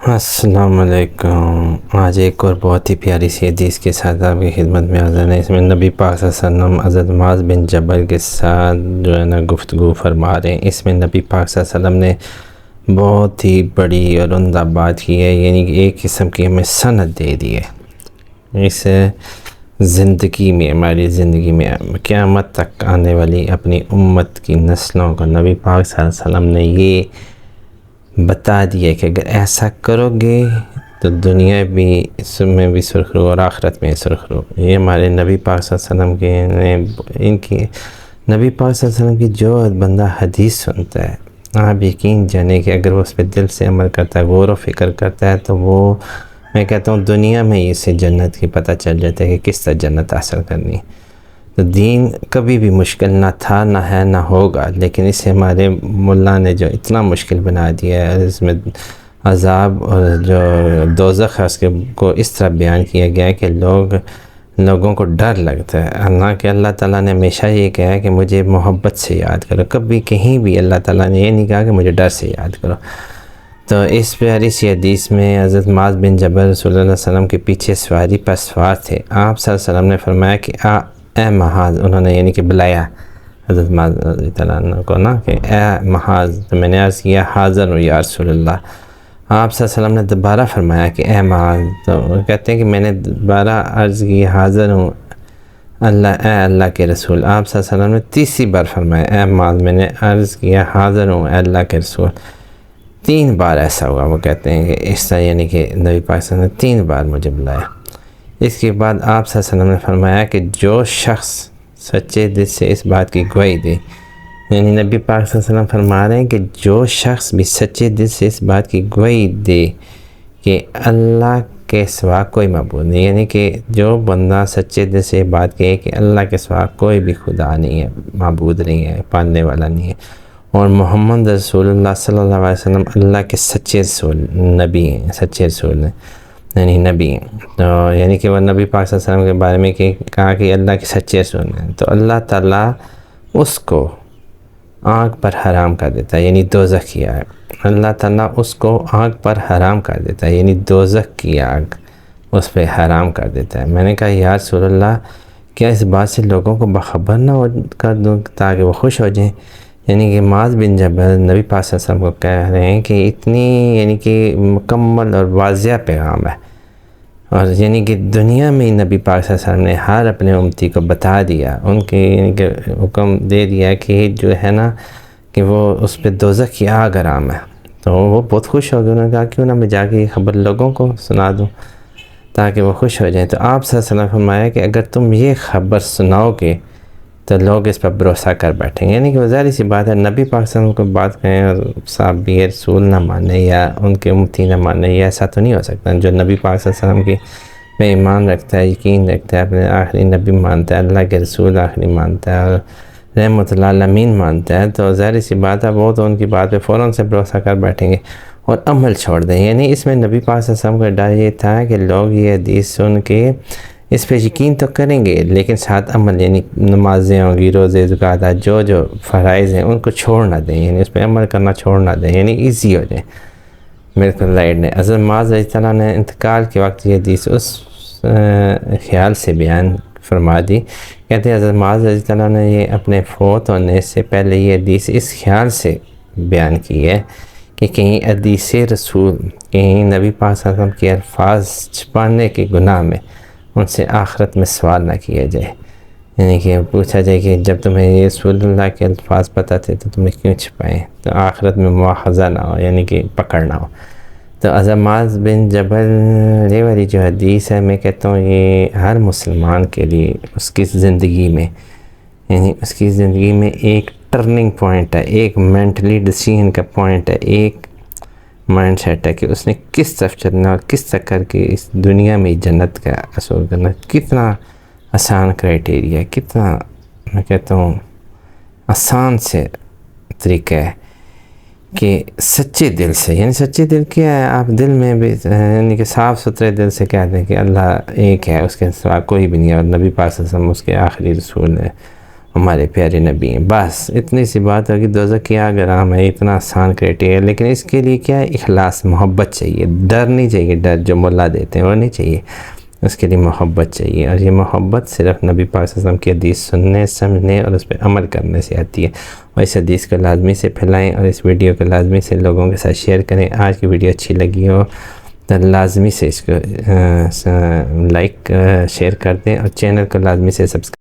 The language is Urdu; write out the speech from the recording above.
السلام علیکم۔ آج ایک اور بہت ہی پیاری سی حدیث کے ساتھ آپ کی خدمت میں حاضر ہیں۔ اس میں نبی پاک صلی اللہ علیہ وسلم حضرت معاذ بن جبل کے ساتھ جو ہے نا گفتگو فرما رہے ہیں۔ اس میں نبی پاک صلی اللہ علیہ وسلم نے بہت ہی بڑی اور عمدہ بات کی ہے، یعنی کہ ایک قسم کی ہمیں سند دے دی ہے اس زندگی میں، ہماری زندگی میں قیامت تک آنے والی اپنی امت کی نسلوں کو نبی پاک صلی اللہ علیہ وسلم نے یہ بتا دیا کہ اگر ایسا کرو گے تو دنیا بھی اس میں بھی سرخرو اور آخرت میں سرخرو۔ یہ ہمارے نبی پاک صلی اللہ علیہ وسلم کے ان کی نبی پاک صلی اللہ علیہ وسلم کی جو بندہ حدیث سنتا ہے، آپ یقین جانیں کہ اگر وہ اس پہ دل سے عمل کرتا ہے، غور و فکر کرتا ہے، تو وہ میں کہتا ہوں دنیا میں ہی اسے جنت کی پتہ چل جاتا ہے کہ کس طرح جنت حاصل کرنی ہے۔ تو دین کبھی بھی مشکل نہ تھا، نہ ہے، نہ ہوگا، لیکن اسے ہمارے ملا نے جو اتنا مشکل بنا دیا ہے، اس میں عذاب اور جو دوزخ ہے اس کو اس طرح بیان کیا گیا ہے کہ لوگوں کو ڈر لگتا ہے۔ حالانکہ اللہ تعالیٰ نے ہمیشہ یہ کہا ہے کہ مجھے محبت سے یاد کرو، کبھی کہیں بھی اللہ تعالیٰ نے یہ نہیں کہا کہ مجھے ڈر سے یاد کرو۔ تو اس پیاری سی حدیث میں حضرت معاذ بن جبل رسول اللہ صلی اللہ علیہ وسلم کے پیچھے سواری پر سوار تھے۔ آپ صلی اللہ علیہ وسلم نے فرمایا کہ اے معاذ، انہوں نے یعنی کہ بلایا حضرت معاذ رضی اللہ عنہ کو نا کہ اے معاذ، تو میں نے عرض کیا حاضر ہوں یا رسول اللہ۔ آپ صلی اللہ علیہ وسلم نے دوبارہ فرمایا کہ اے معاذ، تو وہ کہتے ہیں کہ میں نے دوبارہ عرض کی حاضر ہوں اے اللہ کے رسول۔ آپ صلی اللہ علیہ وسلم نے تیسری بار فرمایا اے معاذ، میں نے عرض کیا حاضر ہوں اے اللہ کے رسول۔ 3 بار ایسا ہوا، وہ کہتے ہیں کہ اس طرح یعنی کہ نبی پاک صلی اللہ علیہ وسلم نے 3 بار مجھے بلایا۔ اس کے بعد آپ صلی اللہ علیہ وسلم نے فرمایا کہ جو شخص سچے دل سے اس بات کی گواہی دے، یعنی نبی پاک صلی اللہ علیہ وسلم فرما رہے ہیں کہ جو شخص بھی سچے دل سے اس بات کی گواہی دے کہ اللہ کے سوا کوئی معبود نہیں، یعنی کہ جو بندہ سچے دل سے بات کہے کہ اللہ کے سوا کوئی بھی خدا نہیں ہے، معبود نہیں ہے، پالنے والا نہیں ہے، اور محمد رسول اللہ صلی اللہ علیہ وسلم اللہ کے سچے رسول نبی ہیں، سچے رسول ہیں، یعنی نبی ہیں، تو یعنی کہ وہ نبی پاک صلی اللہ علیہ وسلم کے بارے میں کہا کہ اللہ کے سچے رسول ہیں، تو اللہ تعالیٰ اس کو آگ پر حرام کر دیتا ہے، یعنی دوزخ کی آگ۔ اللہ تعالیٰ اس کو آگ پر حرام کر دیتا ہے، یعنی دوزخ کی آگ اس پہ حرام کر دیتا ہے۔ میں نے کہا یا رسول اللہ، کیا اس بات سے لوگوں کو باخبر نہ کر دوں تاکہ وہ خوش ہو جائیں؟ یعنی کہ معاذ بن جبل نبی پاک صلی اللہ علیہ وسلم کو کہہ رہے ہیں کہ اتنی یعنی کہ مکمل اور واضح پیغام ہے، اور یعنی کہ دنیا میں نبی پاک صلی اللہ علیہ وسلم نے ہر اپنے امتی کو بتا دیا، ان کے یعنی کہ حکم دے دیا کہ جو ہے نا کہ وہ اس پہ دوزخ کی آگ حرام ہے۔ تو وہ بہت خوش ہو گئے، انہوں نے کہا کیوں نہ میں جا کے یہ خبر لوگوں کو سنا دوں تاکہ وہ خوش ہو جائیں۔ تو آپ صلی اللہ علیہ وسلم نے فرمایا کہ اگر تم یہ خبر سناؤ گے تو لوگ اس پر بھروسہ کر بیٹھیں گے، یعنی کہ وہ ظاہر سی بات ہے، نبی پاک صلی اللہ علیہ وسلم کو بات کہیں اور صحابی رسول نہ مانے یا ان کے امتی نہ مانے، یہ ایسا تو نہیں ہو سکتا۔ جو نبی پاک صلی اللہ علیہ وسلم کی پہ ایمان رکھتا ہے، یقین رکھتا ہے، اپنے آخری نبی مانتا ہے، اللہ کے رسول آخری مانتا ہے اور رحمۃ اللہ عالمین مانتا ہے، تو ظاہر سی بات ہے وہ تو ان کی بات پہ فوراً سے بھروسہ کر بیٹھیں گے اور عمل چھوڑ دیں۔ یعنی اس میں نبی پاک صلی اللہ علیہ وسلم کا ڈر یہ تھا کہ لوگ یہ حدیث سن کے اس پہ یقین تو کریں گے لیکن ساتھ عمل، یعنی نمازیں ہوں گی، روزے زکوٰۃ جو فرائض ہیں ان کو چھوڑ نہ دیں، یعنی اس پہ عمل کرنا چھوڑ نہ دیں، یعنی ایزی ہو جائیں، بالکل لائٹ نے۔ حضرت معاذ رضی اللہ عنہ نے انتقال کے وقت یہ حدیث اس خیال سے بیان فرما دی، کہتے ہیں حضرت معاذ رضی اللہ عنہ نے یہ اپنے فوت ہونے سے پہلے یہ حدیث اس خیال سے بیان کی ہے کہ کہیں حدیث رسول، کہیں نبی پاک صلی اللہ علیہ وسلم کے الفاظ چھپانے کے گناہ میں ان سے آخرت میں سوال نہ کیا جائے، یعنی کہ پوچھا جائے کہ جب تمہیں یہ رسول اللہ کے الفاظ پتہ تھے تو تمہیں کیوں چھپائیں، تو آخرت میں مواخذہ نہ ہو، یعنی کہ پکڑ نہ ہو۔ تو حضرت معاذ بن جبل یہ والی جو حدیث ہے، میں کہتا ہوں یہ ہر مسلمان کے لیے اس کی زندگی میں، یعنی اس کی زندگی میں ایک ٹرننگ پوائنٹ ہے، ایک مینٹلی ڈیسیژن کا پوائنٹ ہے، ایک مائنڈ سیٹ ہے کہ اس نے کس طرف چلنا اور کس طرح کر کے اس دنیا میں جنت کا حصول کرنا۔ کتنا آسان کرائٹیریا، کتنا میں کہتا ہوں آسان سے طریقہ ہے کہ سچے دل سے، یعنی سچے دل کیا ہے، آپ دل میں بھی یعنی کہ صاف ستھرے دل سے کہہ دیں کہ اللہ ایک ہے، اس کے سوا کوئی بھی نہیں ہے، اور نبی پاک صلی اللہ علیہ وسلم اس کے آخری رسول ہے، ہمارے پیارے نبی ہیں. بس اتنی سی بات ہوگی. دوزخ کیا گرام ہے، اتنا آسان کرائٹیریا، لیکن اس کے لیے کیا ہے؟ اخلاص، محبت چاہیے. ڈر نہیں چاہیے، ڈر جو ملا دیتے ہیں وہ نہیں چاہیے. اس کے لیے محبت چاہیے، اور یہ محبت صرف نبی پاک صلی اللہ علیہ وسلم کی حدیث سننے، سمجھنے اور اس پہ عمل کرنے سے آتی ہے. اور اس حدیث کو لازمی سے پھیلائیں، اور اس ویڈیو کو لازمی سے لوگوں کے ساتھ شیئر کریں. آج کی ویڈیو اچھی لگی ہو تو لازمی سے اس کو لائک شیئر کر دیں، اور چینل کو لازمی سے سبسکرائب